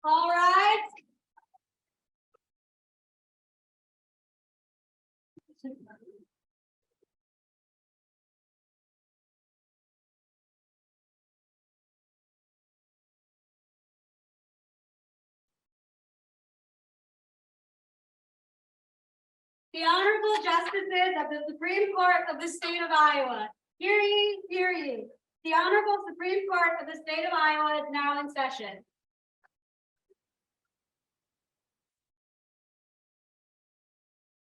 All right. The Honorable Justices of the Supreme Court of the State of Iowa. Hear ye, hear ye. The Honorable Supreme Court of the State of Iowa is now in session.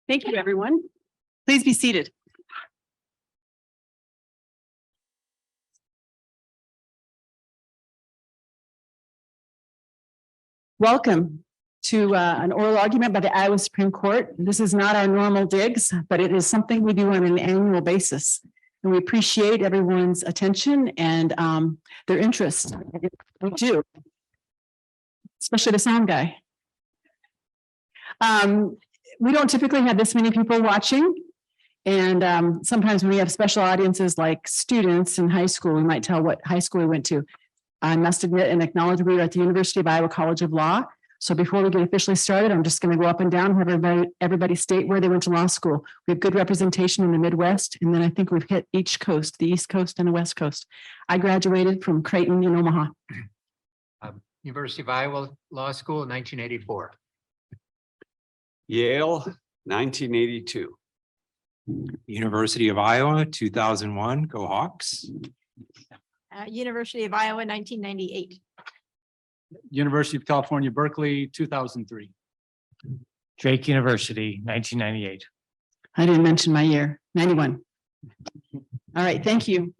Thank you, everyone. Please be seated. Welcome to an oral argument by the Iowa Supreme Court. This is not our normal digs, but it is something we do on an annual basis. And we appreciate everyone's attention and their interest. We do, especially the sound guy. We don't typically have this many people watching. And sometimes when we have special audiences like students in high school, we might tell what high school we went to. I must admit and acknowledge we were at the University of Iowa College of Law. So before we get officially started, I'm just going to go up and down, have everybody state where they went to law school. We have good representation in the Midwest, and then I think we've hit each coast, the East Coast and the West Coast. I graduated from Creighton in Omaha. University of Iowa Law School in 1984. Yale, 1982. University of Iowa, 2001, go Hawks. University of Iowa, 1998. University of California, Berkeley, 2003. Drake University, 1998. I didn't mention my year, 91. All right, thank you.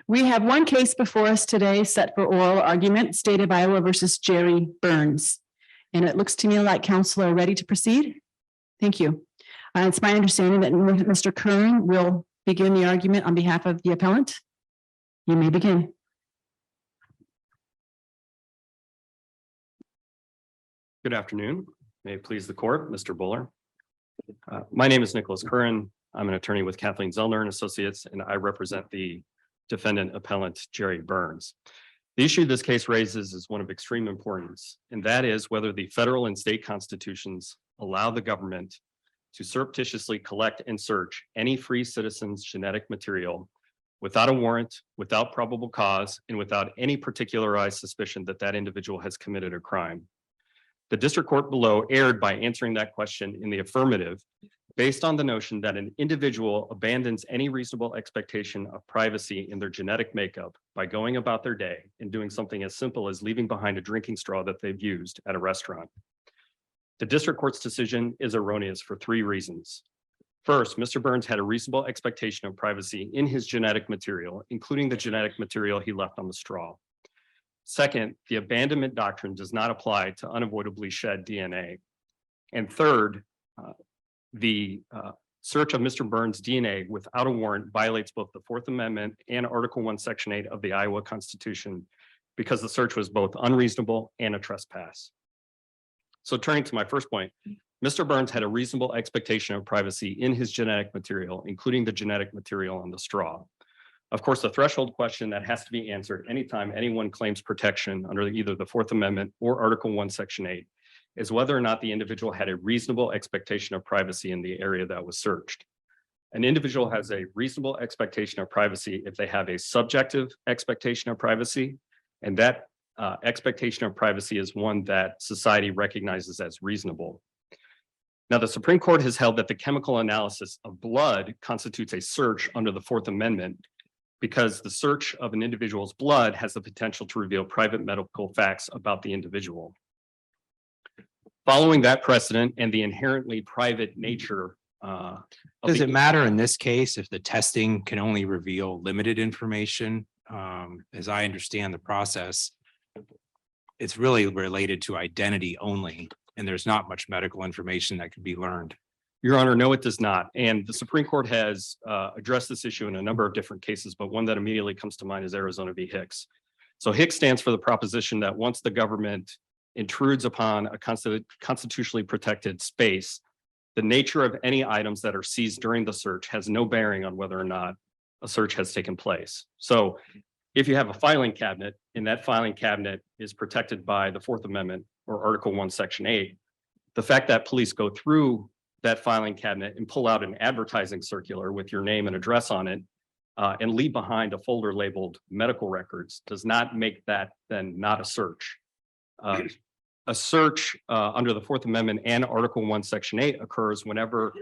We have one case before us today set for oral argument, State of Iowa versus Jerry Burns. And it looks to me like counsel are ready to proceed. Thank you. It's my understanding that Mr. Curran will begin the argument on behalf of the appellant. You may begin. Good afternoon. May it please the court, Mr. Buller. My name is Nicholas Curran. I'm an attorney with Kathleen Zellner and Associates, and I represent the defendant appellant Jerry Burns. The issue this case raises is one of extreme importance, and that is whether the federal and state constitutions allow the government to surreptitiously collect and search any free citizen's genetic material without a warrant, without probable cause, and without any particularized suspicion that that individual has committed a crime. The district court below erred by answering that question in the affirmative based on the notion that an individual abandons any reasonable expectation of privacy in their genetic makeup by going about their day and doing something as simple as leaving behind a drinking straw that they've used at a restaurant. The district court's decision is erroneous for three reasons. First, Mr. Burns had a reasonable expectation of privacy in his genetic material, including the genetic material he left on the straw. Second, the abandonment doctrine does not apply to unavoidably shed DNA. And third, the search of Mr. Burns' DNA without a warrant violates both the Fourth Amendment and Article 1, Section 8 of the Iowa Constitution because the search was both unreasonable and a trespass. So turning to my first point, Mr. Burns had a reasonable expectation of privacy in his genetic material, including the genetic material on the straw. Of course, the threshold question that has to be answered anytime anyone claims protection under either the Fourth Amendment or Article 1, Section 8 is whether or not the individual had a reasonable expectation of privacy in the area that was searched. An individual has a reasonable expectation of privacy if they have a subjective expectation of privacy, and that expectation of privacy is one that society recognizes as reasonable. Now, the Supreme Court has held that the chemical analysis of blood constitutes a search under the Fourth Amendment because the search of an individual's blood has the potential to reveal private medical facts about the individual. Following that precedent and the inherently private nature. Does it matter in this case if the testing can only reveal limited information? As I understand the process, it's really related to identity only, and there's not much medical information that can be learned. Your Honor, no, it does not. And the Supreme Court has addressed this issue in a number of different cases, but one that immediately comes to mind is Arizona v. Hicks. So Hicks stands for the proposition that once the government intrudes upon a constitutionally protected space, the nature of any items that are seized during the search has no bearing on whether or not a search has taken place. So if you have a filing cabinet and that filing cabinet is protected by the Fourth Amendment or Article 1, Section 8, the fact that police go through that filing cabinet and pull out an advertising circular with your name and address on it and leave behind a folder labeled medical records does not make that then not a search. A search under the Fourth Amendment and Article 1, Section 8 occurs whenever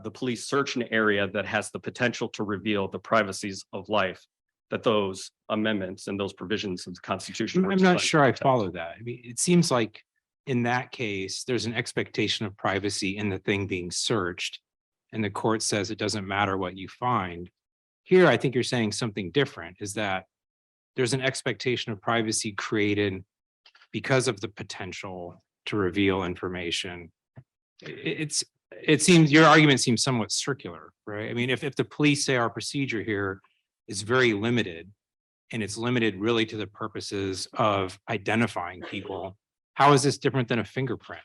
the police search an area that has the potential to reveal the privacies of life that those amendments and those provisions of the Constitution. were I'm not designed sure to I protect. follow that. I mean, it seems like in that case, there's an expectation of privacy in the thing being searched. And the court says it doesn't matter what you find. Here, I think you're saying something different, is that there's an expectation of privacy created because of the potential to reveal information. It seems, your argument seems somewhat circular, right? I mean, if the police say our procedure here is very limited, and it's limited really to the purposes of identifying people, how is this different than a fingerprint?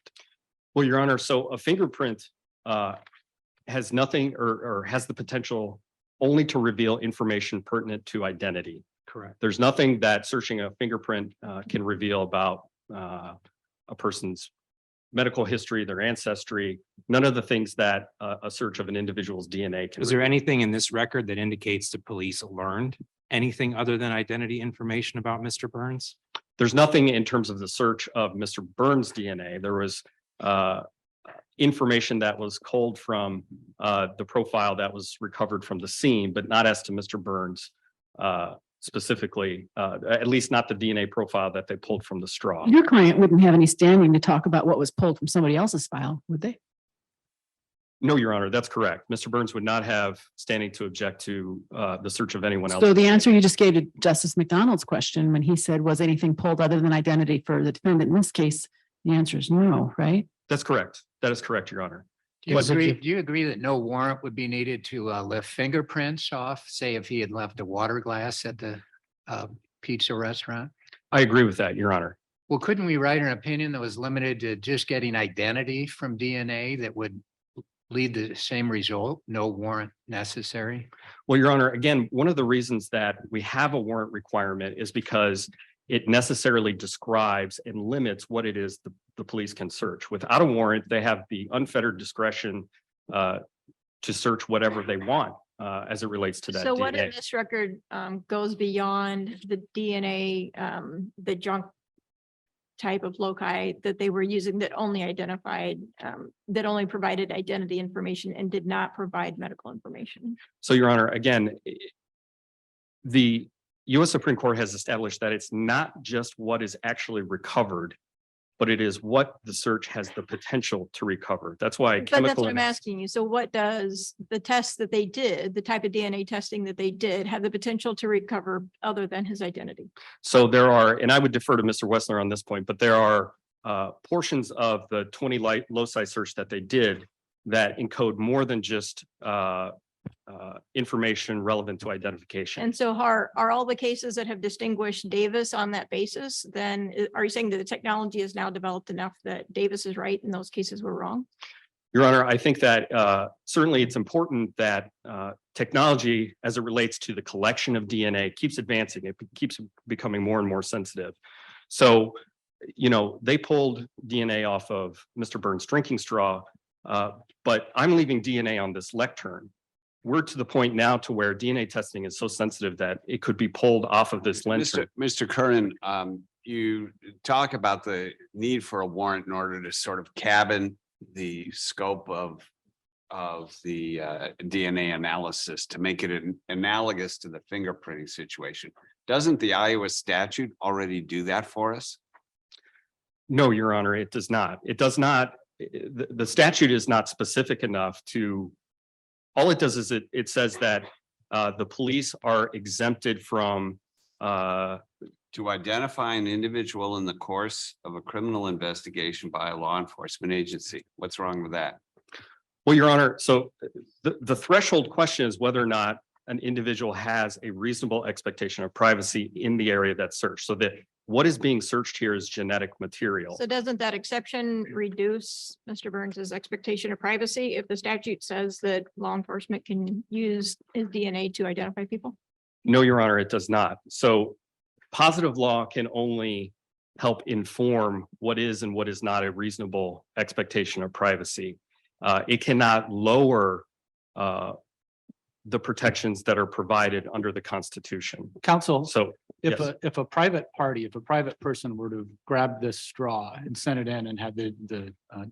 Well, Your Honor, so a fingerprint has nothing or has the potential only to reveal information pertinent to identity. Correct. There's nothing that searching a fingerprint can reveal about a person's medical history, their ancestry, none of the things that a search of an individual's DNA can. Is there reveal. anything in this record that indicates the police learned anything other than identity information about Mr. Burns? There's nothing in terms of the search of Mr. Burns' DNA. There was information that was culled from the profile that was recovered from the scene, but not as to Mr. Burns specifically, at least not the DNA profile that they pulled from the straw. Your client wouldn't have any standing to talk about what was pulled from somebody else's file, would they? No, Your Honor, that's correct. Mr. Burns would not have standing to object to the search of anyone else. So the answer you just gave to Justice McDonald's question when he said, was anything pulled other than identity for the defendant in this case? The answer is no, right? That's correct. That is correct, Your Honor. Do you Was it agree, the- do you agree that no warrant would be needed to lift fingerprints off, say if he had left a water glass at the pizza restaurant? I agree with that, Your Honor. Well, couldn't we write an opinion that was limited to just getting identity from DNA that would lead to the same result? No warrant necessary? Well, Your Honor, again, one of the reasons that we have a warrant requirement is because it necessarily describes and limits what it is the police can search. Without a warrant, they have the unfettered discretion to search whatever they want as it relates to that So what DNA. if this record goes beyond the DNA, the junk type of loci that they were using that only identified, that only provided identity information and did not provide medical information? So, Your Honor, again, the U.S. Supreme Court has established that it's not just what is actually recovered, but it is what the search has the potential to recover. That's why But that's chemical. what I'm asking you. So what does the test that they did, the type of DNA testing that they did, have the potential to recover other than his identity? So there are, and I would defer to Mr. Wessler on this point, but there are portions of the 20 loci search that they did that encode more than just information relevant to identification. And so are all the cases that have distinguished Davis on that basis, then are you saying that the technology is now developed enough that Davis is right and those cases were wrong? Your Honor, I think that certainly it's important that technology as it relates to the collection of DNA keeps advancing. It keeps becoming more and more sensitive. So, you know, they pulled DNA off of Mr. Burns' drinking straw, but I'm leaving DNA on this lectern. We're to the point now to where DNA testing is so sensitive that it could be pulled off of this lectern. Mr. Curran, you talk about the need for a warrant in order to sort of cabin the scope of the DNA analysis to make it analogous to the fingerprinting situation. Doesn't the Iowa statute already do that for us? No, Your Honor, it does not. It does not. The statute is not specific enough to, all it does is it says that the police are exempted from To identify an individual in the course of a criminal investigation by a law enforcement agency. What's wrong with that? well, Your Honor, so the threshold question is whether or not an individual has a reasonable expectation of privacy in the area that's searched. So that what is being searched here is genetic material. So doesn't that exception reduce Mr. Burns's expectation of privacy if the statute says that law enforcement can use his DNA to identify people? No, Your Honor, it does not. So positive law can only help inform what is and what is not a reasonable expectation of privacy. It cannot lower the protections that are provided under the Constitution. Counsel, So if yes. if a private party, if a private person were to grab this straw and send it in and have the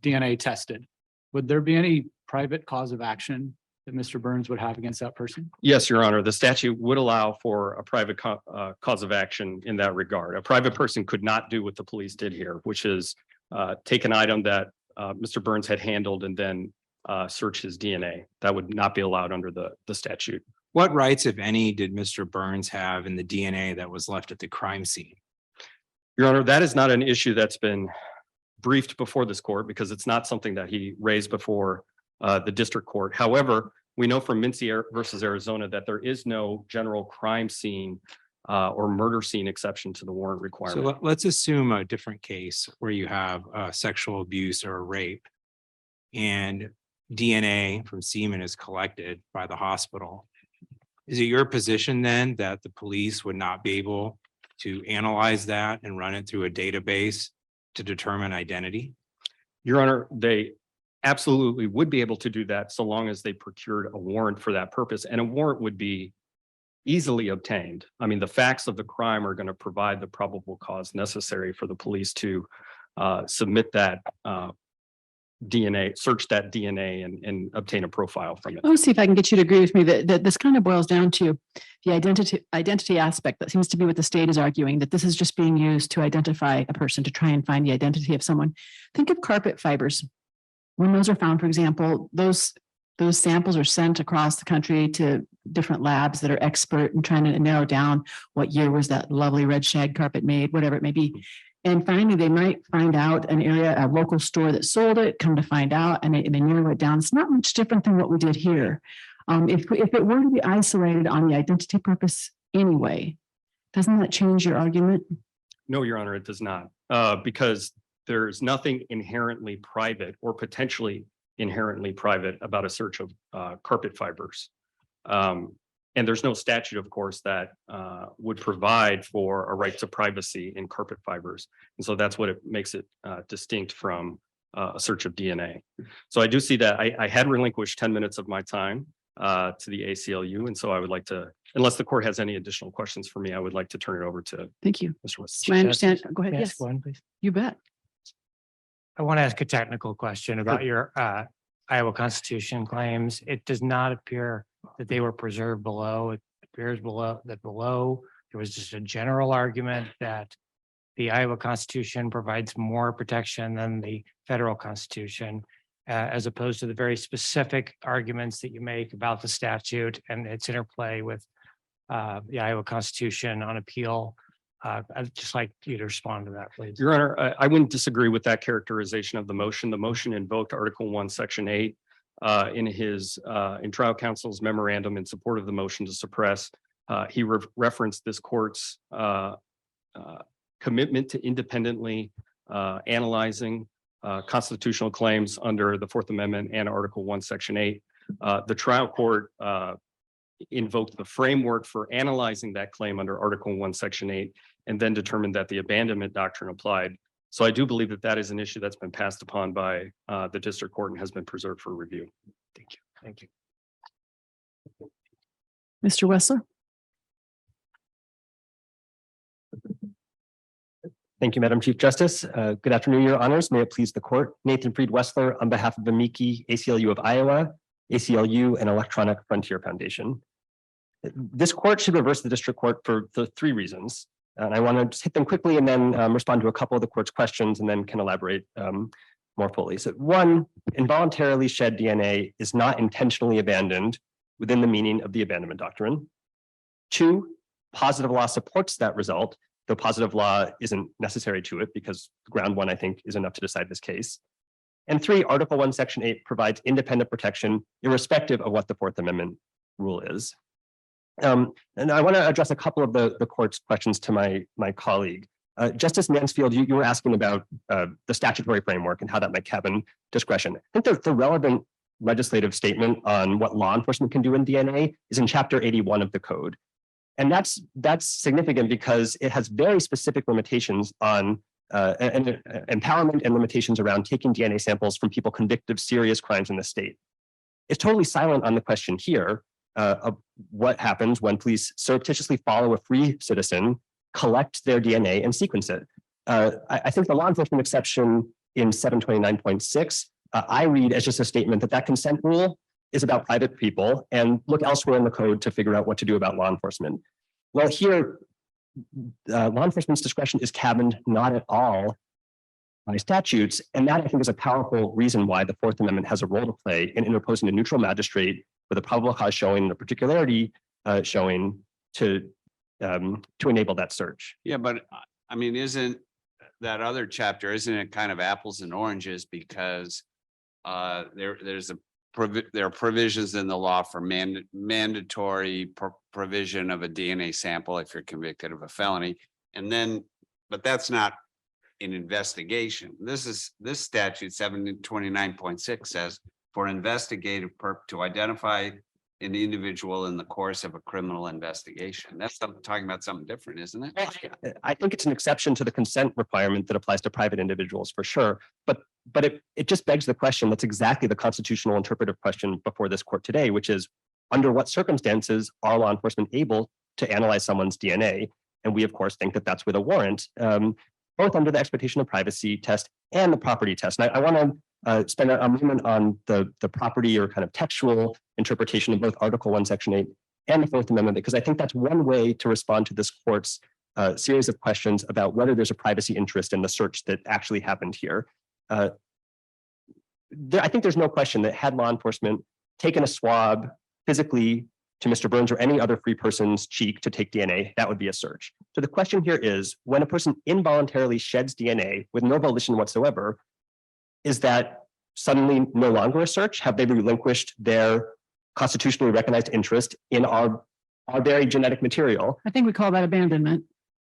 DNA tested, would there be any private cause of action that Mr. Burns would have against that person? Yes, Your Honor, the statute would allow for a private cause of action in that regard. A private person could not do what the police did here, which is take an item that Mr. Burns had handled and then search his DNA. That would not be allowed under the statute. What rights, if any, did Mr. Burns have in the DNA that was left at the crime scene? Your Honor, that is not an issue that's been briefed before this court because it's not something that he raised before the district court. However, we know from Mincy versus Arizona that there is no general crime scene or murder scene exception to the warrant requirement. So let's assume a different case where you have sexual abuse or rape and DNA from semen is collected by the hospital. Is it your position then that the police would not be able to analyze that and run it through a database to determine identity? Your Honor, they absolutely would be able to do that so long as they procured a warrant for that purpose, and a warrant would be easily obtained. I mean, the facts of the crime are going to provide the probable cause necessary for the police to submit that DNA, search that DNA and obtain a profile from it. I'll see if I can get you to agree with me that this kind of boils down to the identity aspect. That seems to be what the state is arguing, that this is just being used to identify a person, to try and find the identity of someone. Think of carpet fibers. When those are found, for example, those samples are sent across the country to different labs that are expert in trying to narrow down what year was that lovely red shag carpet made, whatever it may be. And finally, they might find out an area, a local store that sold it, come to find out, and they narrow it down. It's not much different than what we did here. If it were to be isolated on the identity purpose anyway, doesn't that change your argument? No, Your Honor, it does not, because there's nothing inherently private or potentially inherently private about a search of carpet fibers. And there's no statute, of course, that would provide for a right to privacy in carpet fibers. And so that's what it makes it distinct from a search of DNA. So I do see that I had relinquished 10 minutes of my time to the ACLU. And so I would like to, unless the court has any additional questions for me, I would like to turn it over to Thank you. Mr. Wessler. Do I understand? Go ahead. Yes, Yes, go on, please. you bet. I want to ask a technical question about your Iowa Constitution claims. It does not appear that they were preserved below. It appears below there was just a general argument that the Iowa Constitution provides more protection than the federal Constitution, as opposed to the very specific arguments that you make about the statute and its interplay with the Iowa Constitution on appeal. I'd just like you to respond to that, please. Your Honor, I wouldn't disagree with that characterization of the motion. The motion invoked Article 1, Section 8 in trial counsel's memorandum in support of the motion to suppress. He referenced this court's commitment to independently analyzing constitutional claims under the Fourth Amendment and Article 1, Section 8. The trial court invoked the framework for analyzing that claim under Article 1, Section 8, and then determined that the abandonment doctrine applied. So I do believe that that is an issue that's been passed upon by the district court and has been preserved for review. Thank you. Thank you. Mr. Wessler? Thank you, Madam Chief Justice. Good afternoon, Your Honors. May it please the court. Nathan Fried Wessler on behalf of Amici, ACLU of Iowa, ACLU, and Electronic Frontier Foundation. This court should reverse the district court for the 3 reasons. And I want to just hit them quickly and then respond to a couple of the court's questions and then can elaborate more fully. So 1, involuntarily shed DNA is not intentionally abandoned within the meaning of the abandonment doctrine. 2, positive law supports that result, though positive law isn't necessary to it because ground 1, I think, is enough to decide this case. And 3, Article 1, Section 8 provides independent protection irrespective of what the Fourth Amendment rule is. And I want to address a couple of the court's questions to my colleague. Justice Mansfield, you were asking about the statutory framework and how that might cabin discretion. I think the relevant legislative statement on what law enforcement can do in DNA is in Chapter 81 of the code. And that's significant because it has very specific limitations on and empowerment and limitations around taking DNA samples from people convicted of serious crimes in the state. It's totally silent on the question here of what happens when police surreptitiously follow a free citizen, collect their DNA and sequence it. I think the law enforcement exception in 729.6, I read as just a statement that consent rule is about private people and look elsewhere in the code to figure out what to do about law enforcement. Well, here, law enforcement's discretion is cabined not at all by statutes. And that I think is a powerful reason why the Fourth Amendment has a role to play in interposing a neutral magistrate with a probable cause showing and a particularity showing to enable that search. Yeah, but I mean, isn't that other chapter, isn't it kind of apples and oranges? Because there are provisions in the law for mandatory provision of a DNA sample if you're convicted of a felony. And then, but that's not an investigation. This statute 729.6 says for investigative to identify an individual in the course of a criminal investigation. That's talking about something different, isn't it? I think it's an exception to the consent requirement that applies to private individuals for sure. But it just begs the question, that's exactly the constitutional interpretive question before this court today, which is under what circumstances are law enforcement able to analyze someone's DNA? And we, of course, think that that's with a warrant, both under the expectation of privacy test and the property test. And I want to spend a moment on the property or kind of textual interpretation of both Article 1, Section 8 and the Fourth Amendment, because I think that's one way to respond to this court's series of questions about whether there's a privacy interest in the search that actually happened here. I think there's no question that had law enforcement taken a swab physically to Mr. Burns or any other free person's cheek to take DNA, that would be a search. So the question here is, when a person involuntarily sheds DNA with no volition whatsoever, is that suddenly no longer a search? Have they relinquished their constitutionally recognized interest in our very genetic material? I think we call that abandonment.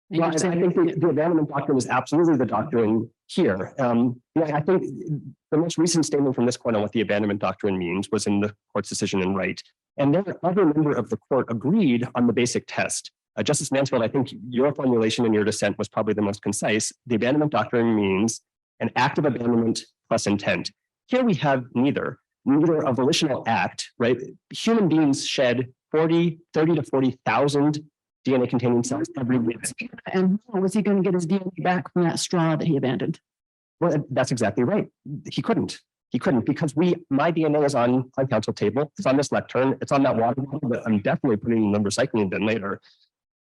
Well, I think the abandonment doctrine is absolutely the doctrine here. I think the most recent statement from this court on what the abandonment doctrine means was in the court's decision in Wright. And then other member of the court agreed on the basic test. Justice Mansfield, I think your formulation in your dissent was probably the most concise. The abandonment doctrine means an act of abandonment plus intent. Here we have neither a volitional act, right? Human beings shed 30 to 40,000 DNA containing cells every minute. And how was he going to get his DNA back from that straw that he abandoned? Well, that's exactly right. He couldn't because my DNA is on counsel table. It's on this lectern. It's on that water bottle, but I'm definitely putting in the recycling bin later.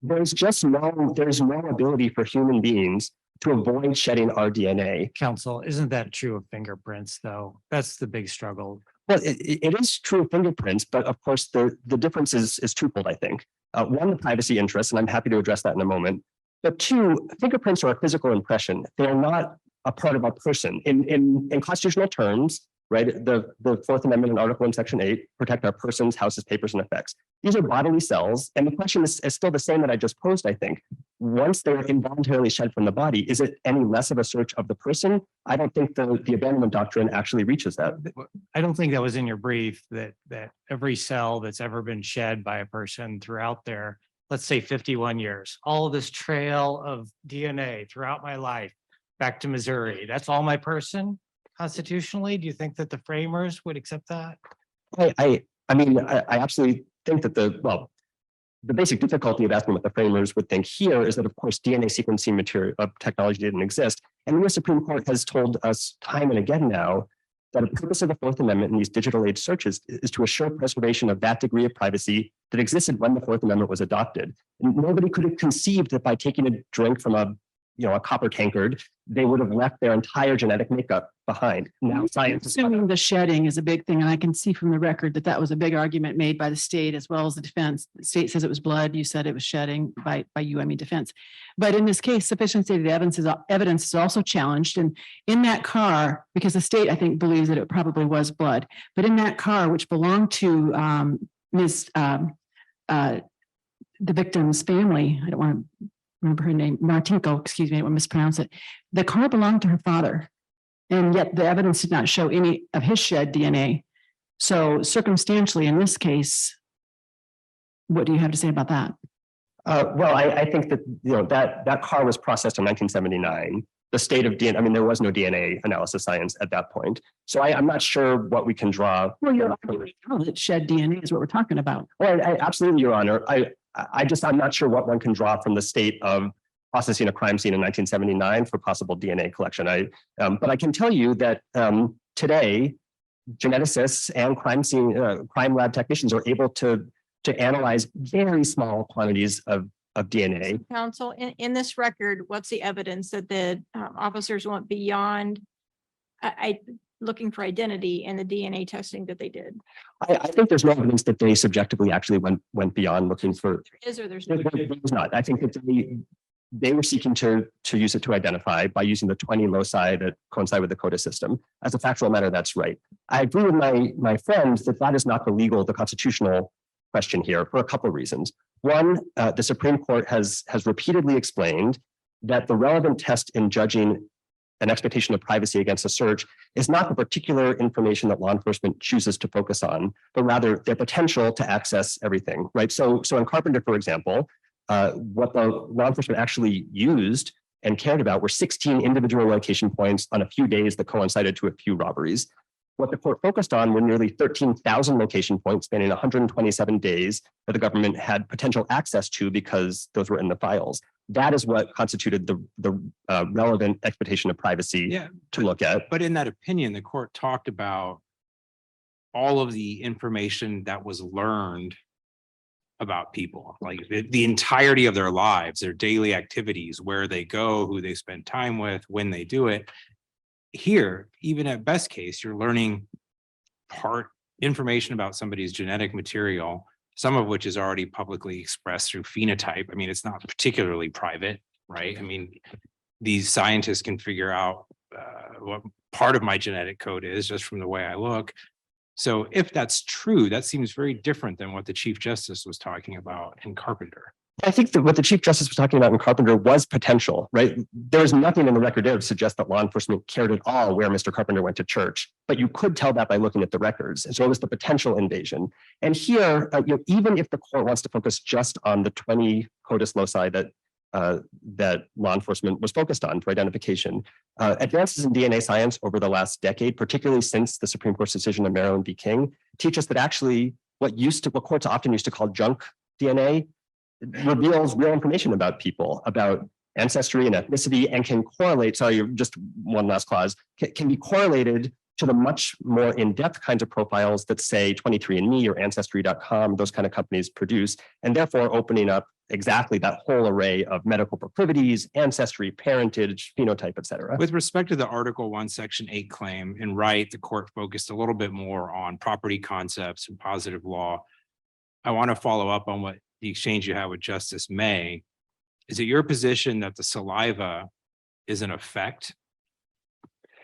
There's no ability for human beings to avoid shedding our DNA. Counsel, isn't that true of fingerprints, though? That's the big struggle. Well, it is true of fingerprints, but of course the difference is twofold, I think. One, the privacy interest, and I'm happy to address that in a moment. But two, fingerprints are a physical impression. They are not a part of a person. In constitutional terms, right, the Fourth Amendment in Article 1, Section 8 protect our persons, houses, papers, and effects. These are bodily cells, and the question is still the same that I just posed, I think. Once they're involuntarily shed from the body, is it any less of a search of the person? I don't think the abandonment doctrine actually reaches that. I don't think that was in your brief, that every cell that's ever been shed by a person throughout their, let's say 51 years, all of this trail of DNA throughout my life, back to Missouri, that's all my person constitutionally? Do you think that the framers would accept that? I mean, I absolutely think that the basic difficulty of asking what the framers would think here is that, of course, DNA sequencing material technology didn't exist. And the US Supreme Court has told us time and again now that a purpose of the Fourth Amendment in these digital age searches is to assure preservation of that degree of privacy that existed when the Fourth Amendment was adopted. And nobody could have conceived that by taking a drink from a copper tankard, they would have left their entire genetic makeup behind. Now science is Assuming the shedding is a big thing, and I can see from the record that was a big argument made by the state as well as the defense. The state says it was blood. You said it was shedding. By you, I mean defense. But in this case, sufficiency of the evidence is also challenged. And in that car, because the state, I think, believes that it probably was blood, but in that car, which belonged to the victim's family, I don't want to remember her name, Martinko, excuse me, I won't mispronounce it. The car belonged to her father, and yet the evidence did not show any of his shed DNA. So circumstantially, in this case, what do you have to say about that? Well, I think that that car was processed in 1979. the state of DNA. I mean, there was no DNA analysis science at that point. So I'm not sure what we can draw. Well, you're that shed DNA is what we're talking about. Well, absolutely, Your Honor. I'm not sure what one can draw from the state of processing a crime scene in 1979 for possible DNA collection. But I can tell you that today, geneticists and crime lab technicians are able to analyze very small quantities of DNA. Counsel, in this record, what's the evidence that the officers went beyond looking for identity in the DNA testing that they did? I think there's no evidence that they subjectively actually went beyond looking for. Is or there's There's not. I think that they were seeking to use it to identify by using the 20 loci that coincide with the CODIS system. As a factual matter, that's right. I agree with my friend that is not the constitutional question here for a couple of reasons. One, the Supreme Court has repeatedly explained that the relevant test in judging an expectation of privacy against a search is not the particular information that law enforcement chooses to focus on, but rather their potential to access everything, right? So in Carpenter, for example, what the law enforcement actually used and cared about were 16 individual location points on a few days that coincided to a few robberies. What the court focused on were nearly 13,000 location points spanning 127 days that the government had potential access to because those were in the files. That is what constituted the relevant expectation of privacy to look at. But in that opinion, the court talked about all of the information that was learned about people, like the entirety of their lives, their daily activities, where they go, who they spend time with, when they do it. Here, even at best case, you're learning part information about somebody's genetic material, some of which is already publicly expressed through phenotype. I mean, it's not particularly private, right? I mean, these scientists can figure out what part of my genetic code is just from the way I look. So if that's true, that seems very different than what the Chief Justice was talking about in Carpenter. I think that what the Chief Justice was talking about in Carpenter was potential, right? There's nothing in the record there to suggest that law enforcement cared at all where Mr. Carpenter went to church, but you could tell that by looking at the records. And so it was the potential invasion. And here, even if the court wants to focus just on the 20 CODIS loci that law enforcement was focused on for identification, advances in DNA science over the last decade, particularly since the Supreme Court's decision in Maryland v. King, teach us that actually what courts often used to call junk DNA reveals real information about people, about ancestry and ethnicity, and can correlate, just one last clause, can be correlated to the much more in-depth kinds of profiles that say 23andMe or Ancestry.com, those kind of companies produce, and therefore opening up exactly that whole array of medical proclivities, ancestry, parentage, phenotype, et cetera. With respect to the Article 1, Section 8 claim, in Wright, the court focused a little bit more on property concepts and positive law. I want to follow up on what the exchange you had with Justice May. Is it your position that the saliva is an effect?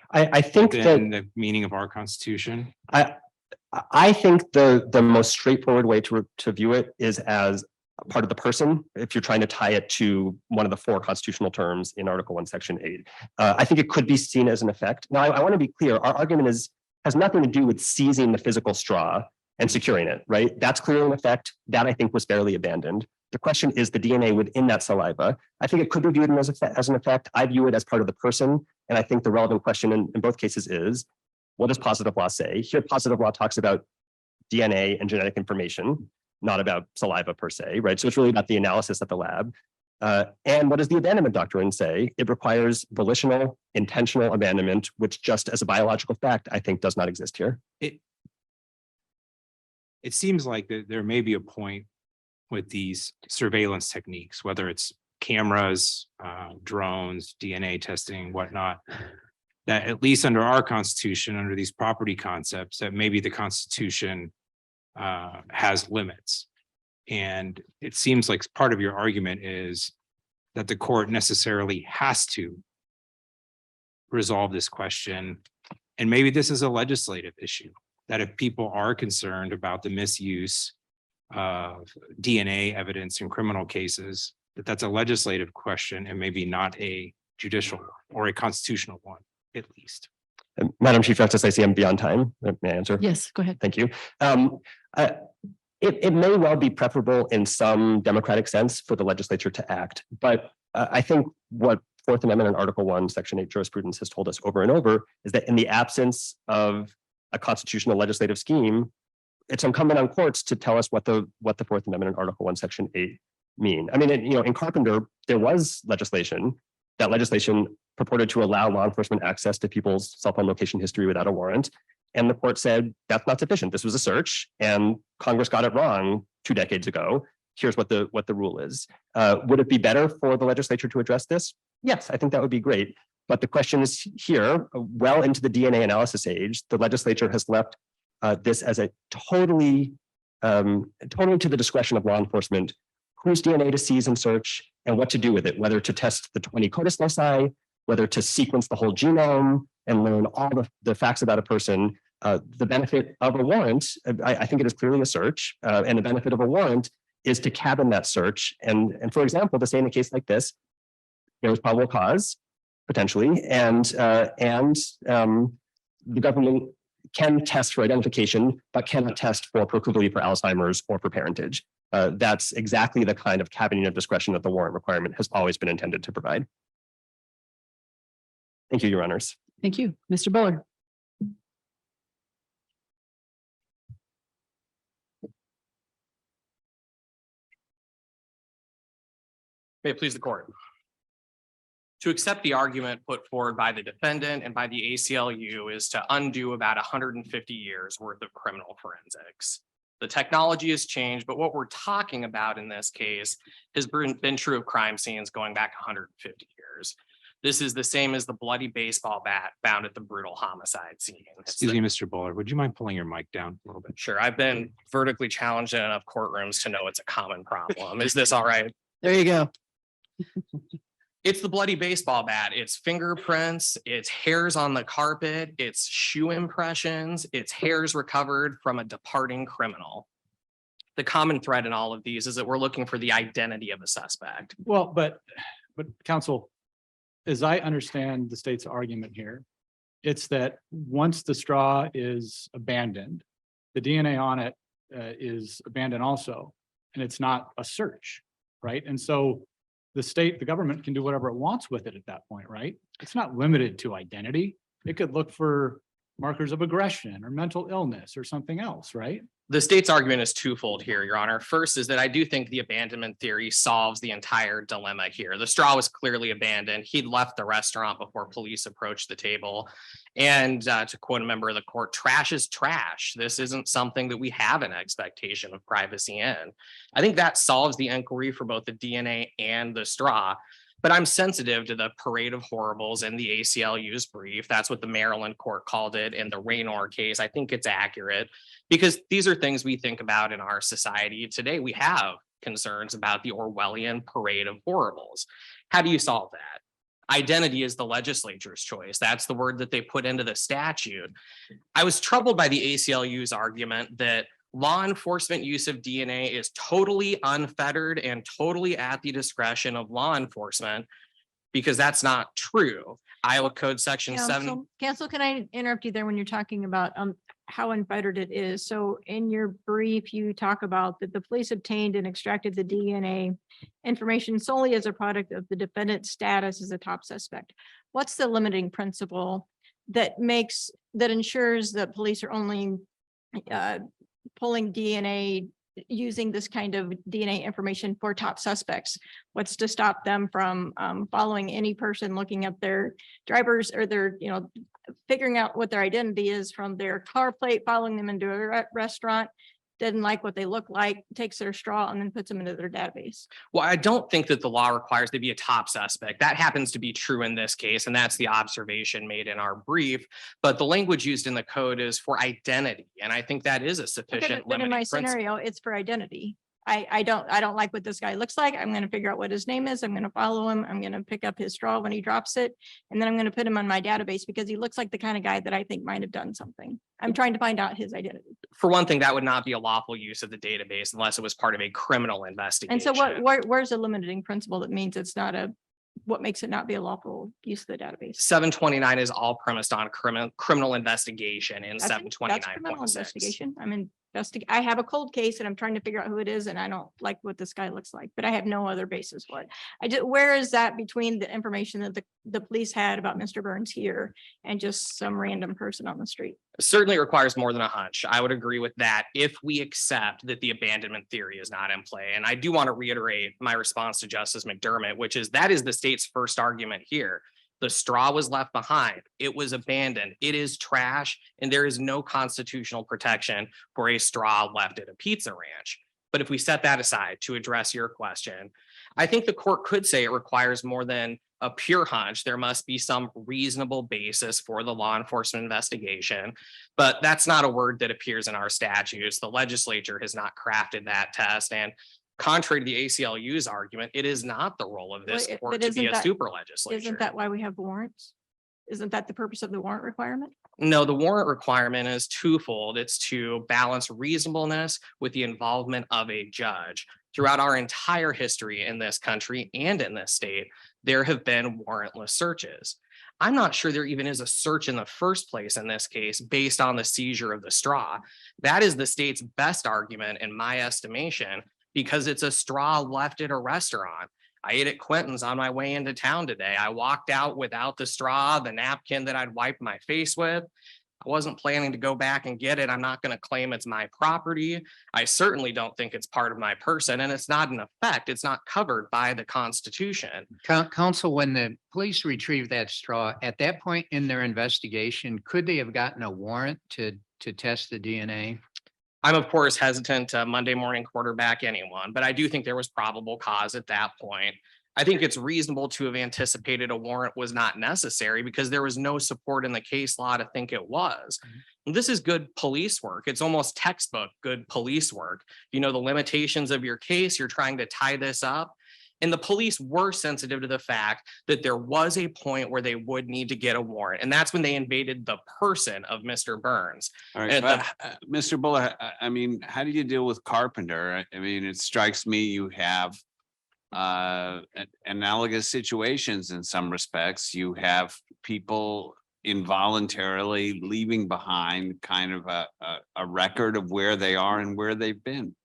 I think within that the meaning of our Constitution? I think the most straightforward way to view it is as a part of the person, if you're trying to tie it to one of the 4 constitutional terms in Article 1, Section 8. I think it could be seen as an effect. Now, I want to be clear, our argument has nothing to do with seizing the physical straw and securing it, right? That's clearly an effect. That I think was fairly abandoned. The question is the DNA within that saliva. I think it could be viewed as an effect. I view it as part of the person. And I think the relevant question in both cases is, what does positive law say? Here, positive law talks about DNA and genetic information, not about saliva per se, right? So it's really about the analysis at the lab. And what does the abandonment doctrine say? It requires volitional, intentional abandonment, which just as a biological fact, I think does not exist here. It seems like there may be a point with these surveillance techniques, whether it's cameras, drones, DNA testing, whatnot, that at least under our Constitution, under these property concepts, that maybe the Constitution has limits. And it seems like part of your argument is that the court necessarily has to resolve this question. And maybe this is a legislative issue, that if people are concerned about the misuse of DNA evidence in criminal cases, that's a legislative question and maybe not a judicial or a constitutional one, at least. Madam Chief Justice, I see I'm beyond time. May I answer? Yes, go ahead. Thank you. It may well be preferable in some democratic sense for the legislature to act, but I think what Fourth Amendment and Article 1, Section 8 jurisprudence has told us over and over is that in the absence of a constitutional legislative scheme, it's incumbent on courts to tell us what the Fourth Amendment and Article 1, Section 8 mean. I mean, in Carpenter, there was legislation. That legislation purported to allow law enforcement access to people's cell phone location history without a warrant. And the court said that's not sufficient. This was a search, and Congress got it wrong 2 decades ago. Here's what the rule is. Would it be better for the legislature to address this? Yes, I think that would be great. But the question is here, well into the DNA analysis age, the legislature has left this as a totally to the discretion of law enforcement, whose DNA to seize and search and what to do with it, whether to test the 20 CODIS loci, whether to sequence the whole genome and learn all the facts about a person. The benefit of a warrant, I think it is clearly a search, and the benefit of a warrant is to cabin that search. And for example, to say in a case like this, there was probable cause, potentially, and the government can test for identification, but cannot test for proclivity for Alzheimer's or for parentage. That's exactly the kind of cabining of discretion that the warrant requirement has always been intended to provide. Thank you, Your Honors. Thank you. Mr. Buller. May it please the court. To accept the argument put forward by the defendant and by the ACLU is to undo about 150 years worth of criminal forensics. The technology has changed, but what we're talking about in this case has been true of crime scenes going back 150 years. This is the same as the bloody baseball bat found at the brutal homicide scene. Excuse me, Mr. Buller, would you mind pulling your mic down a little bit? Sure, I've been vertically challenged in enough courtrooms to know it's a common problem. Is this all right? There you go. It's the bloody baseball bat. It's fingerprints, it's hairs on the carpet, it's shoe impressions, it's hairs recovered from a departing criminal. The common thread in all of these is that we're looking for the identity of a suspect. Well, but counsel, as I understand the state's argument here, it's that once the straw is abandoned, the DNA on it is abandoned also, and it's not a search, right? And so the government can do whatever it wants with it at that point, right? It's not limited to identity. It could look for markers of aggression or mental illness or something else, right? The state's argument is twofold here, Your Honor. First is that I do think the abandonment theory solves the entire dilemma here. The straw was clearly abandoned. He'd left the restaurant before police approached the table. And to quote a member of the court, trash is trash. This isn't something that we have an expectation of privacy in. I think that solves the inquiry for both the DNA and the straw. But I'm sensitive to the parade of horribles in the ACLU's brief. That's what the Maryland court called it in the Raynor case. I think it's accurate because these are things we think about in our society today. We have concerns about the Orwellian parade of horribles. How do you solve that? Identity is the legislature's choice. That's the word that they put into the statute. I was troubled by the ACLU's argument that law enforcement use of DNA is totally unfettered and totally at the discretion of law enforcement, because that's not true. Iowa Code Section 7. Counsel, can I interrupt you there when you're talking about how unfettered it is? So in your brief, you talk about that the police obtained and extracted the DNA information solely as a product of the defendant's status as a top suspect. What's the limiting principle that ensures that police are only pulling DNA using this kind of DNA information for top suspects? What's to stop them from following any person, looking up their drivers or their, figuring out what their identity is from their car plate, following them into a restaurant, didn't like what they look like, takes their straw and then puts them into their database? Well, I don't think that the law requires to be a top suspect. That happens to be true in this case, and that's the observation made in our brief. But the language used in the code is for identity, and I think that is a sufficient But in my limiting principle. scenario, it's for identity. I don't like what this guy looks like. I'm going to figure out what his name is. I'm going to follow him. I'm going to pick up his straw when he drops it. And then I'm going to put him on my database because he looks like the kind of guy that I think might have done something. I'm trying to find out his identity. For one thing, that would not be a lawful use of the database unless it was part of a criminal investigation. And so where's the limiting principle that means it's not what makes it not be a lawful use of the database? 729 is all premised on criminal investigation in That's criminal 729.6. investigation. I mean, I have a cold case and I'm trying to figure out who it is and I don't like what this guy looks like, but I have no other basis for it. Where is that between the information that the police had about Mr. Burns here and just some random person on the street? Certainly requires more than a hunch. I would agree with that if we accept that the abandonment theory is not in play. And I do want to reiterate my response to Justice McDermott, which is that is the state's first argument here. The straw was left behind. It was abandoned. It is trash, and there is no constitutional protection for a straw left at a pizza ranch. But if we set that aside to address your question, I think the court could say it requires more than a pure hunch. There must be some reasonable basis for the law enforcement investigation, but that's not a word that appears in our statutes. The legislature has not crafted that test, and contrary to the ACLU's argument, it is not the role of this Well, court but to be isn't a that- super legislature. Isn't that why we have warrants? Isn't that the purpose of the warrant requirement? No, the warrant requirement is twofold. It's to balance reasonableness with the involvement of a judge. Throughout our entire history in this country and in this state, there have been warrantless searches. I'm not sure there even is a search in the first place in this case based on the seizure of the straw. That is the state's best argument in my estimation, because it's a straw left at a restaurant. I ate at Quentin's on my way into town today. I walked out without the straw, the napkin that I'd wiped my face with. I wasn't planning to go back and get it. I'm not going to claim it's my property. I certainly don't think it's part of my person, and it's not an effect. It's not covered by the Constitution. Counsel, when the police retrieved that straw, at that point in their investigation, could they have gotten a warrant to test the DNA? I'm of course hesitant to Monday morning quarterback anyone, but I do think there was probable cause at that point. I think it's reasonable to have anticipated a warrant was not necessary because there was no support in the case law to think it was. And this is good police work. It's almost textbook good police work. You know the limitations of your case, you're trying to tie this up. And the police were sensitive to the fact that there was a point where they would need to get a warrant. And that's when they invaded the person of Mr. Burns. All right, And but Mr. Buller, I mean, how do you deal with Carpenter? I mean, it strikes me you have analogous situations in some respects. You have people involuntarily leaving behind kind of a record of where they are and where they've been.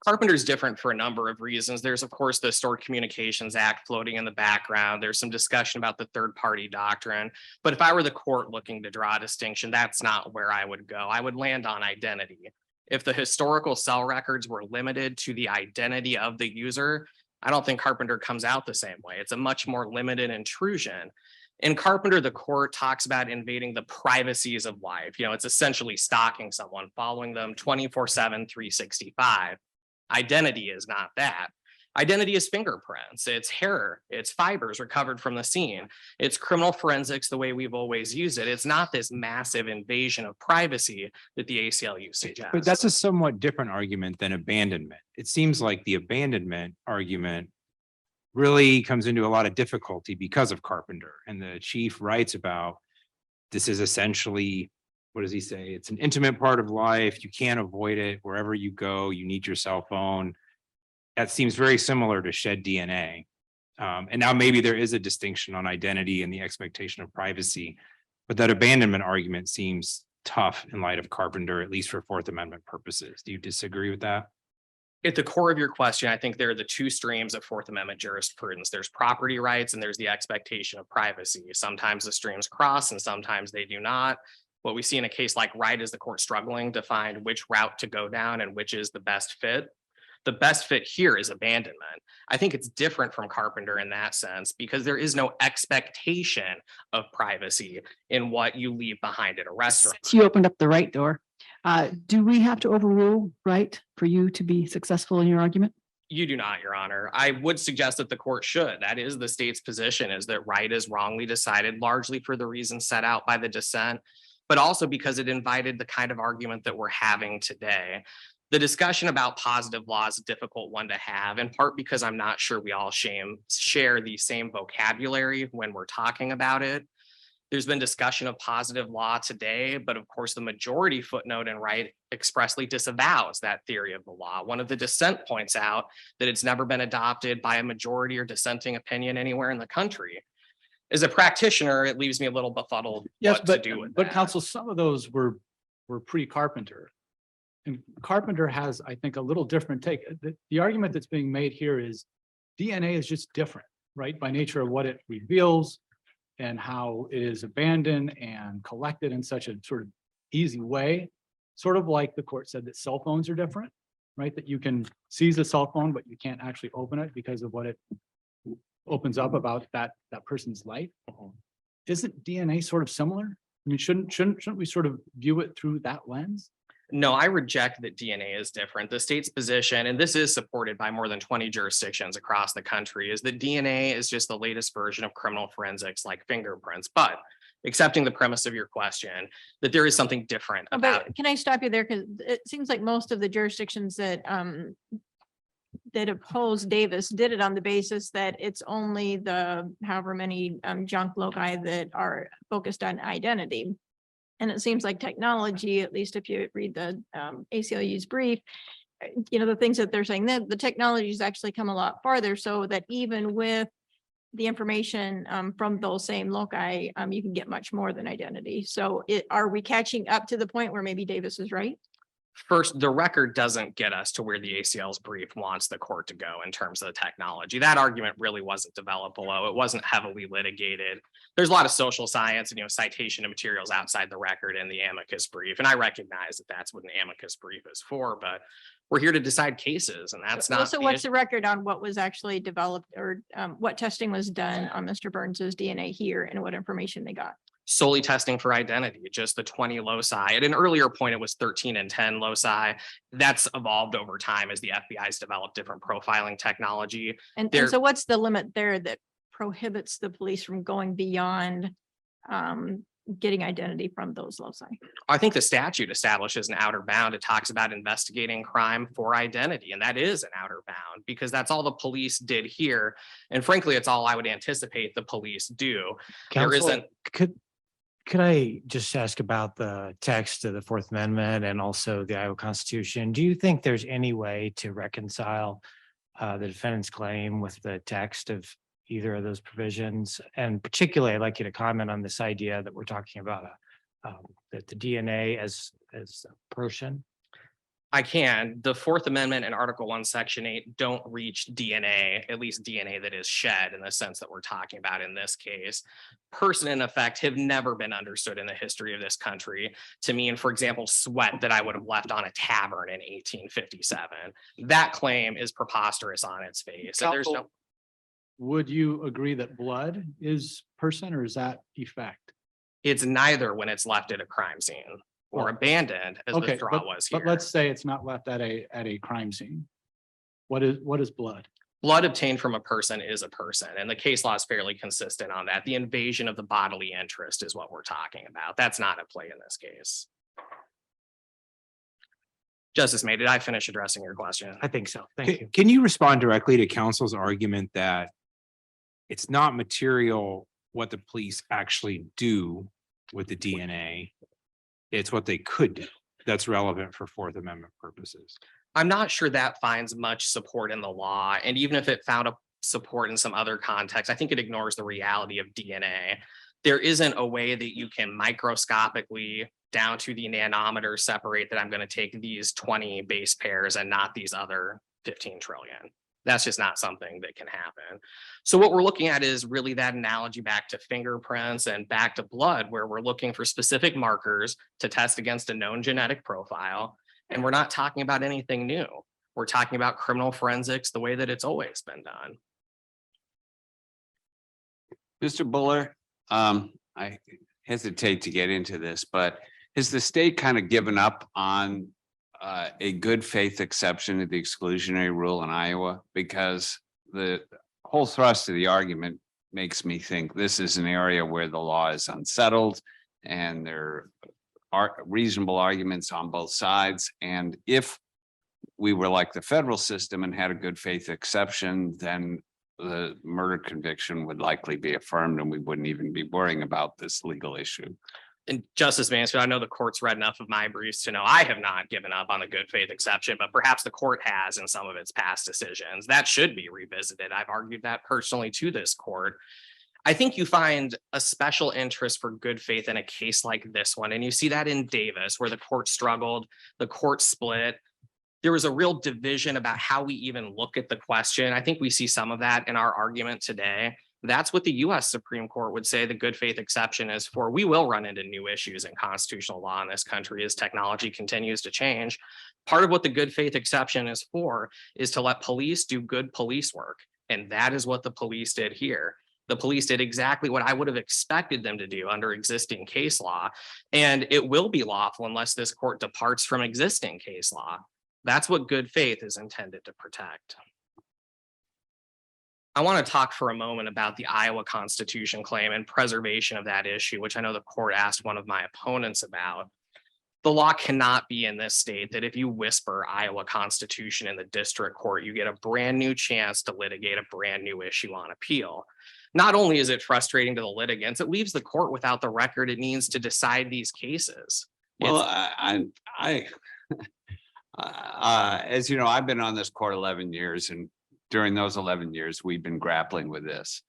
Carpenter's different for a number of reasons. There's, of course, the Stored Communications Act floating in the background. There's some discussion about the third party doctrine. But if I were the court looking to draw a distinction, that's not where I would go. I would land on identity. If the historical cell records were limited to the identity of the user, I don't think Carpenter comes out the same way. It's a much more limited intrusion. In Carpenter, the court talks about invading the privacies of life. You know, it's essentially stalking someone, following them 24/7, 365. Identity is not that. Identity is fingerprints, it's hair, it's fibers recovered from the scene. It's criminal forensics the way we've always used it. It's not this massive invasion of privacy that the ACLU suggests. But that's a somewhat different argument than abandonment. It seems like the abandonment argument really comes into a lot of difficulty because of Carpenter. And the chief writes about this is essentially, what does he say? It's an intimate part of life. You can't avoid it. Wherever you go, you need your cell phone. That seems very similar to shed DNA. And now maybe there is a distinction on identity and the expectation of privacy, but that abandonment argument seems tough in light of Carpenter, at least for Fourth Amendment purposes. Do you disagree with that? At the core of your question, I think there are the two streams of Fourth Amendment jurisprudence. There's property rights and there's the expectation of privacy. Sometimes the streams cross and sometimes they do not. What we see in a case like Wright is the court struggling to find which route to go down and which is the best fit. The best fit here is abandonment. I think it's different from Carpenter in that sense because there is no expectation of privacy in what you leave behind at a restaurant. You opened up the right door. Do we have to overrule right for you to be successful in your argument? You do not, Your Honor. I would suggest that the court should. That is the state's position, is that Wright is wrongly decided largely for the reasons set out by the dissent, but also because it invited the kind of argument that we're having today. The discussion about positive law is a difficult one to have, in part because I'm not sure we all share the same vocabulary when we're talking about it. There's been discussion of positive law today, but of course, the majority footnote in Wright expressly disavows that theory of the law. One of the dissent points out that it's never been adopted by a majority or dissenting opinion anywhere in the country. As a practitioner, it leaves me a little befuddled Yes, what to do with but that. counsel, some of those were pre-Carpenter. And Carpenter has, I think, a little different take. The argument that's being made here is DNA is just different, right? By nature of what it reveals and how it is abandoned and collected in such a sort of easy way. Sort of like the court said that cell phones are different, right? That you can seize a cell phone, but you can't actually open it because of what it opens up about that person's life. Isn't DNA sort of similar? I mean, shouldn't we sort of view it through that lens? No, I reject that DNA is different. The state's position, and this is supported by more than 20 jurisdictions across the country, is that DNA is just the latest version of criminal forensics like fingerprints. But accepting the premise of your question, that there is something different about. But can I stop you there? Because it seems like most of the jurisdictions that that oppose Davis did it on the basis that it's only the however many junk loci that are focused on identity. And it seems like technology, at least if you read the ACLU's brief, the things that they're saying, that the technology has actually come a lot farther, so that even with the information from those same loci, you can get much more than identity. So are we catching up to the point where maybe Davis is right? First, the record doesn't get us to where the ACL's brief wants the court to go in terms of the technology. That argument really wasn't developed below. It wasn't heavily litigated. There's a lot of social science and citation of materials outside the record in the amicus brief. And I recognize that that's what an amicus brief is for, but we're here to decide cases, and that's not. So what's the record on what was actually developed, or what testing was done on Mr. Burns's DNA here, and what information they got? Solely testing for identity, just the 20 loci. At an earlier point, it was 13 and 10 loci. That's evolved over time as the FBI's developed different profiling technology. And so what's the limit there that prohibits the police from going beyond getting identity from those loci? I think the statute establishes an outer bound. It talks about investigating crime for identity, and that is an outer bound because that's all the police did here. And frankly, it's all I would anticipate the police do. Counsel, could I just ask about the text of the Fourth Amendment and also the Iowa Constitution? Do you think there's any way to reconcile the defendant's claim with the text of either of those provisions? And particularly, I'd like you to comment on this idea that we're talking about that the DNA as a person. I can. The Fourth Amendment and Article 1, Section 8 don't reach DNA, at least DNA that is shed in the sense that we're talking about in this case. Person in effect have never been understood in the history of this country to mean, for example, sweat that I would have left on a tavern in 1857. That claim is preposterous on its face. So there's no. Would you agree that blood is person, or is that effect? It's neither when it's left at a crime scene or abandoned as the straw was here. But let's say it's not left at a crime scene. What is blood? Blood obtained from a person is a person, and the case law is fairly consistent on that. The invasion of the bodily interest is what we're talking about. That's not at play in this case. Justice May, did I finish addressing your question? I think so. Thank you. Can you respond directly to counsel's argument that it's not material what the police actually do with the DNA? It's what they could do that's relevant for Fourth Amendment purposes. I'm not sure that finds much support in the law. And even if it found a support in some other context, I think it ignores the reality of DNA. There isn't a way that you can microscopically down to the nanometer separate that I'm going to take these 20 base pairs and not these other 15 trillion. That's just not something that can happen. So what we're looking at is really that analogy back to fingerprints and back to blood, where we're looking for specific markers to test against a known genetic profile. And we're not talking about anything new. We're talking about criminal forensics the way that it's always been done. Mr. Buller, I hesitate to get into this, but has the state kind of given up on a good faith exception to the exclusionary rule in Iowa? Because the whole thrust of the argument makes me think this is an area where the law is unsettled and there are reasonable arguments on both sides. And if we were like the federal system and had a good faith exception, then the murder conviction would likely be affirmed and we wouldn't even be worrying about this legal issue. And Justice Mansfield, I know the court's read enough of my briefs to know I have not given up on the good faith exception, but perhaps the court has in some of its past decisions. That should be revisited. I've argued that personally to this court. I think you find a special interest for good faith in a case like this one. And you see that in Davis, where the court struggled, the court split. There was a real division about how we even look at the question. I think we see some of that in our argument today. That's what the US Supreme Court would say the good faith exception is for. We will run into new issues in constitutional law in this country as technology continues to change. Part of what the good faith exception is for is to let police do good police work. And that is what the police did here. The police did exactly what I would have expected them to do under existing case law. And it will be lawful unless this court departs from existing case law. That's what good faith is intended to protect. I want to talk for a moment about the Iowa Constitution claim and preservation of that issue, which I know the court asked one of my opponents about. The law cannot be in this state that if you whisper Iowa Constitution in the district court, you get a brand new chance to litigate a brand new issue on appeal. Not only is it frustrating to the litigants, it leaves the court without the record it needs to decide these cases. Well, as you know, I've been on this court 11 years, and during those 11 years, we've been grappling with this.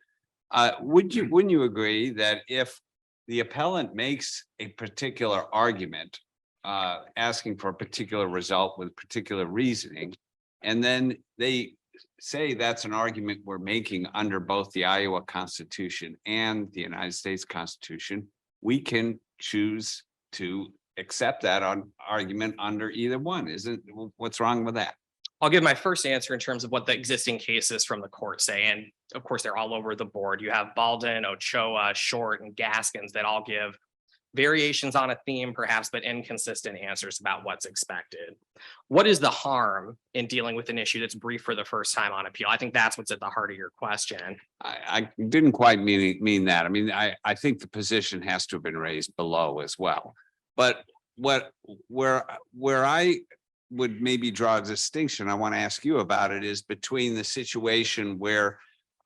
Wouldn't you agree that if the appellant makes a particular argument, asking for a particular result with particular reasoning, and then they say that's an argument we're making under both the Iowa Constitution and the United States Constitution, we can choose to accept that argument under either one? What's wrong with that? I'll give my first answer in terms of what the existing cases from the court say. And of course, they're all over the board. You have Baldwin, Ochoa, Short, and Gaskins that all give variations on a theme, perhaps, but inconsistent answers about what's expected. What is the harm in dealing with an issue that's briefed for the first time on appeal? I think that's what's at the heart of your question. I didn't quite mean that. I mean, I think the position has to have been raised below as well. But where I would maybe draw a distinction, I want to ask you about it, is between the situation where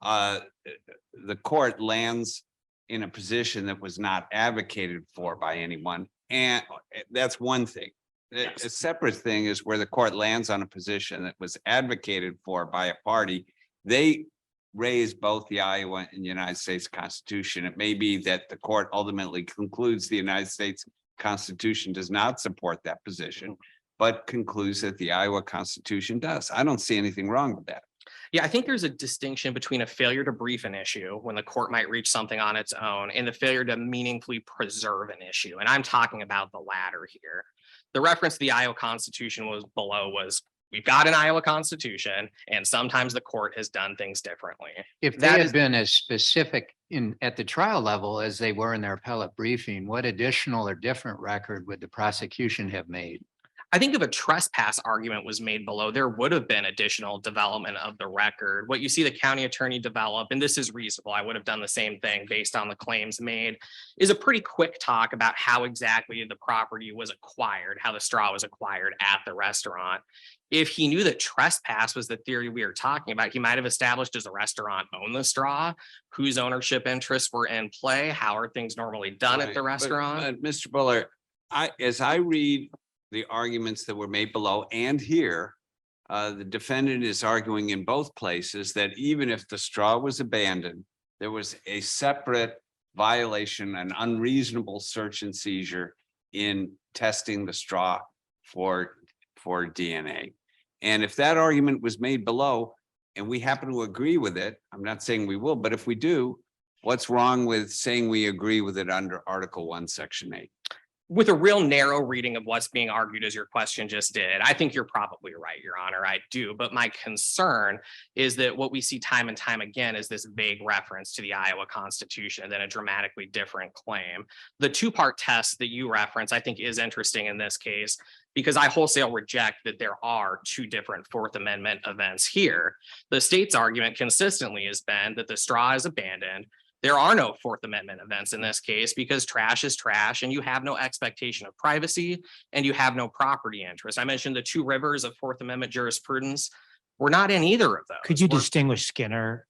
the court lands in a position that was not advocated for by anyone. And that's one thing. A separate thing is where the court lands on a position that was advocated for by a party. They raise both the Iowa and United States Constitution. It may be that the court ultimately concludes the United States Constitution does not support that position, but concludes that the Iowa Constitution does. I don't see anything wrong with that. Yeah, I think there's a distinction between a failure to brief an issue when the court might reach something on its own and the failure to meaningfully preserve an issue. And I'm talking about the latter here. The reference to the Iowa Constitution was we've got an Iowa Constitution, and sometimes the court has done things differently. If that had been as specific at the trial level as they were in their appellate briefing, what additional or different record would the prosecution have made? I think if a trespass argument was made below, there would have been additional development of the record. What you see the county attorney develop, and this is reasonable, I would have done the same thing based on the claims made, is a pretty quick talk about how exactly the property was acquired, how the straw was acquired at the restaurant. If he knew that trespass was the theory we were talking about, he might have established, does the restaurant own the straw? Whose ownership interests were in play? How are things normally done at the restaurant? But Mr. Buller, as I read the arguments that were made below and here, the defendant is arguing in both places that even if the straw was abandoned, there was a separate violation, an unreasonable search and seizure in testing the straw for DNA. And if that argument was made below and we happen to agree with it, I'm not saying we will, but if we do, what's wrong with saying we agree with it under Article 1, Section 8? With a real narrow reading of what's being argued as your question just did, I think you're probably right, Your Honor, I do. But my concern is that what we see time and time again is this vague reference to the Iowa Constitution and then a dramatically different claim. The two-part test that you reference, I think, is interesting in this case, because I wholesale reject that there are two different Fourth Amendment events here. The state's argument consistently has been that the straw is abandoned. There are no Fourth Amendment events in this case because trash is trash and you have no expectation of privacy and you have no property interest. I mentioned the two rivers of Fourth Amendment jurisprudence. We're not in either of those. Could you distinguish Skinner?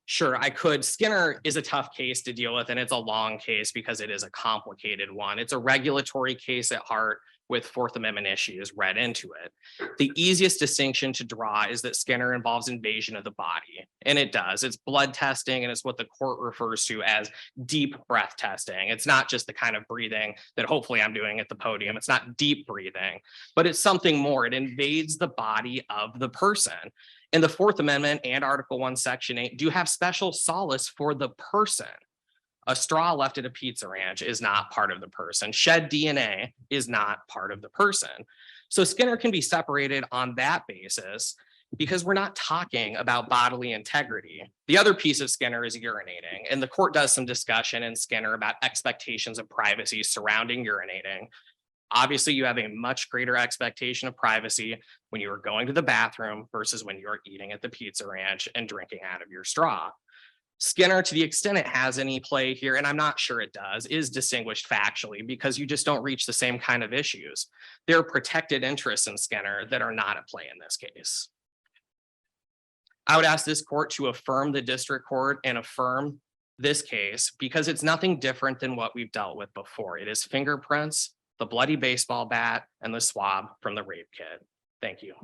Sure, I could. Skinner is a tough case to deal with, and it's a long case because it is a complicated one. It's a regulatory case at heart with Fourth Amendment issues read into it. The easiest distinction to draw is that Skinner involves invasion of the body, and it does. It's blood testing, and it's what the court refers to as deep breath testing. It's not just the kind of breathing that hopefully I'm doing at the podium. It's not deep breathing, but it's something more. It invades the body of the person. And the Fourth Amendment and Article 1, Section 8 do have special solace for the person. A straw left at a pizza ranch is not part of the person. Shed DNA is not part of the person. So Skinner can be separated on that basis because we're not talking about bodily integrity. The other piece of Skinner is urinating, and the court does some discussion in Skinner about expectations of privacy surrounding urinating. Obviously, you have a much greater expectation of privacy when you are going to the bathroom versus when you are eating at the pizza ranch and drinking out of your straw. Skinner, to the extent it has any play here, and I'm not sure it does, is distinguished factually because you just don't reach the same kind of issues. There are protected interests in Skinner that are not at play in this case. I would ask this court to affirm the district court and affirm this case because it's nothing different than what we've dealt with before. It is fingerprints, the bloody baseball bat, and the swab from the rape kit. Thank you.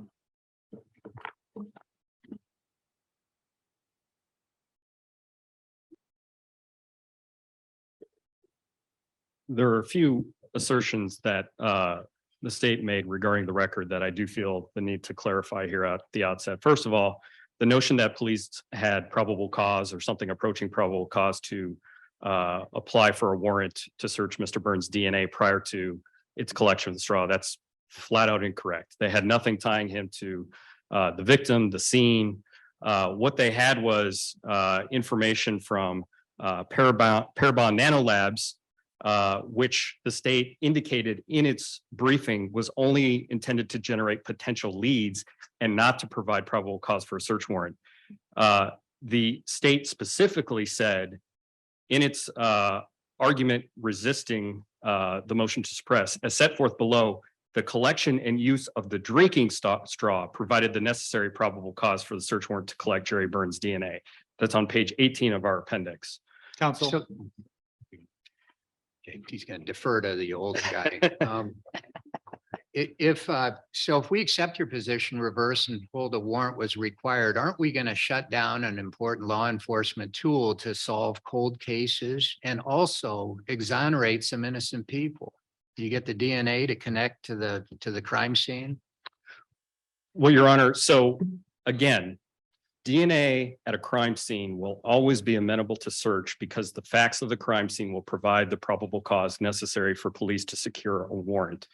There are a few assertions that the state made regarding the record that I do feel the need to clarify here at the outset. First of all, the notion that police had probable cause or something approaching probable cause to apply for a warrant to search Mr. Burns' DNA prior to its collection of the straw, that's flat out incorrect. They had nothing tying him to the victim, the scene. What they had was information from Parabon Nanolabs, which the state indicated in its briefing was only intended to generate potential leads and not to provide probable cause for a search warrant. The state specifically said in its argument resisting the motion to suppress, as set forth below, the collection and use of the drinking straw provided the necessary probable cause for the search warrant to collect Jerry Burns' DNA. That's on page 18 of our appendix. Counsel. So- He's going to defer to the old guy. If we accept your position, reverse and hold a warrant was required, aren't we going to shut down an important law enforcement tool to solve cold cases and also exonerate some innocent people? Do you get the DNA to connect to the crime scene? Well, Your Honor, so again, DNA at a crime scene will always be amenable to search because the facts of the crime scene will provide the probable cause necessary for police to secure a warrant.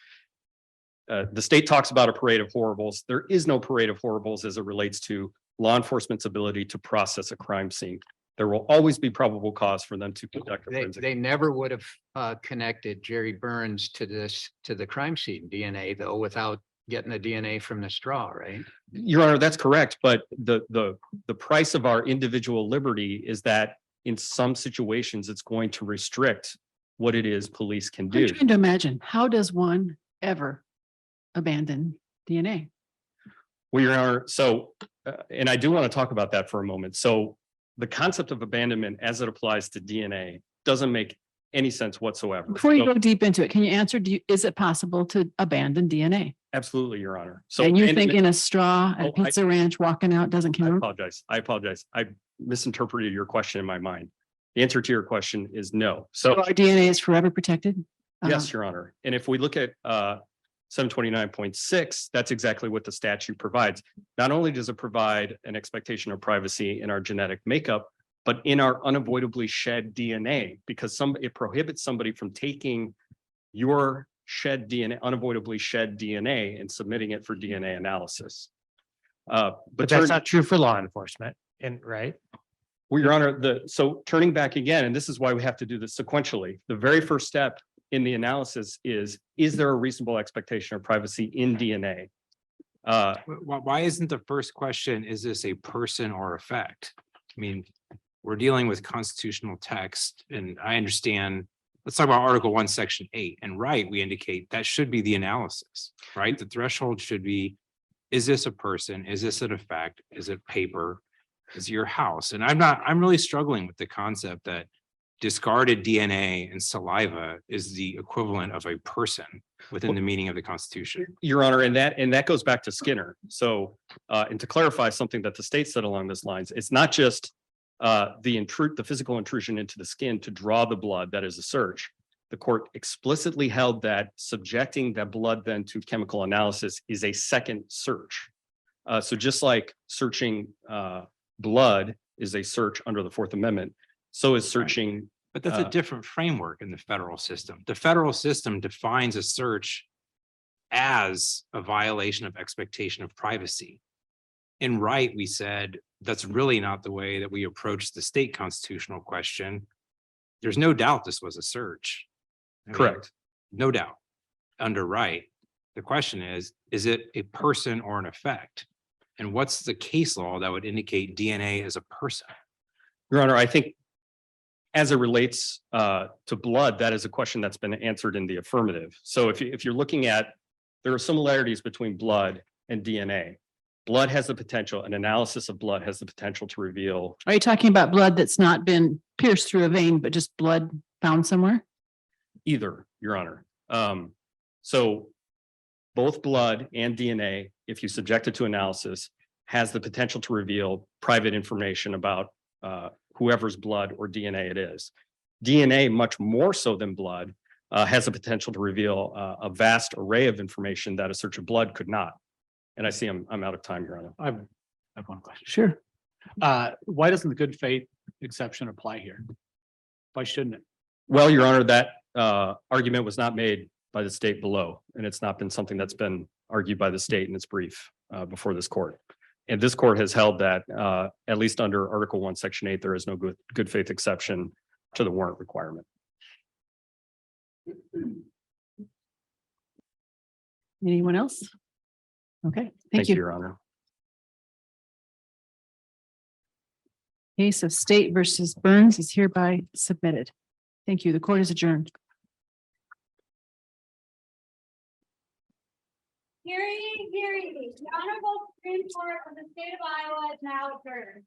The state talks about a parade of horribles. There is no parade of horribles as it relates to law enforcement's ability to process a crime scene. There will always be probable cause for them to conduct a forensic. They never would have connected Jerry Burns to the crime scene DNA though, without getting the DNA from the straw, right? Your Honor, that's correct, but the price of our individual liberty is that in some situations, it's going to restrict what it is police can do. I'm trying to imagine, how does one ever abandon DNA? Well, Your Honor, so, and I do want to talk about that for a moment. So the concept of abandonment as it applies to DNA doesn't make any sense whatsoever. Before you So- go deep into it, can you answer, is it possible to abandon DNA? Absolutely, Your Honor. So And you're abandonment- thinking a straw at Oh, a pizza ranch walking out doesn't I count? apologize. I apologize. I misinterpreted your question in my mind. The answer to your question is no. So So our DNA is forever protected? yes, Your Honor. And if we look at 729.6, that's exactly what the statute provides. Not only does it provide an expectation of privacy in our genetic makeup, but in our unavoidably shed DNA, because it prohibits somebody from taking your shed DNA, unavoidably shed DNA and submitting it for DNA analysis. But that's not true for law enforcement, and right? Well, Your Honor, so turning back again, and this is why we have to do this sequentially. The very first step in the analysis is there a reasonable expectation of privacy in DNA? Why isn't the first question, is this a person or a fact? I mean, we're dealing with constitutional text, and I understand, let's talk about Article 1, Section 8, and right, we indicate that should be the analysis, right? The threshold should be, is this a person? Is this a fact? Is it paper? Is it your house? And I'm really struggling with the concept that discarded DNA and saliva is the equivalent of a person within the meaning of the Constitution. Your Honor, and that goes back to Skinner. So, and to clarify something that the state said along those lines, it's not just the physical intrusion into the skin to draw the blood that is a search. The court explicitly held that subjecting that blood then to chemical analysis is a second search. So just like searching blood is a search under the Fourth Amendment, so is searching. But that's a different framework in the federal system. The federal system defines a search as a violation of expectation of privacy. In Wright, we said that's really not the way that we approach the state constitutional question. There's no doubt this was a search. I mean, Correct. no doubt. Under Wright, the question is it a person or an effect? And what's the case law that would indicate DNA as a person? Your Honor, I think as it relates to blood, that is a question that's been answered in the affirmative. So if you're looking at, there are similarities between blood and DNA. Blood has the potential, an analysis of blood has the potential to reveal. Are you talking about blood that's not been pierced through a vein, but just blood found somewhere? Either, Your Honor. So both blood and DNA, if you subject it to analysis, has the potential to reveal private information about whoever's blood or DNA it is. DNA, much more so than blood, has the potential to reveal a vast array of information that a search of blood could not. And I see I'm out of time, Your Honor. I have one question. Sure. Why doesn't the good faith exception apply here? Why shouldn't it? Well, Your Honor, that argument was not made by the state below, and it's not been something that's been argued by the state in its brief before this court. And this court has held that at least under Article 1, Section 8, there is no good faith exception to the warrant requirement. Anyone else? Okay, Thank thank you, you. Your Honor. Case of State versus Burns is hereby submitted. Thank you. The court is adjourned. Hearing. The Honorable Supreme Court of the State of Iowa is now adjourned.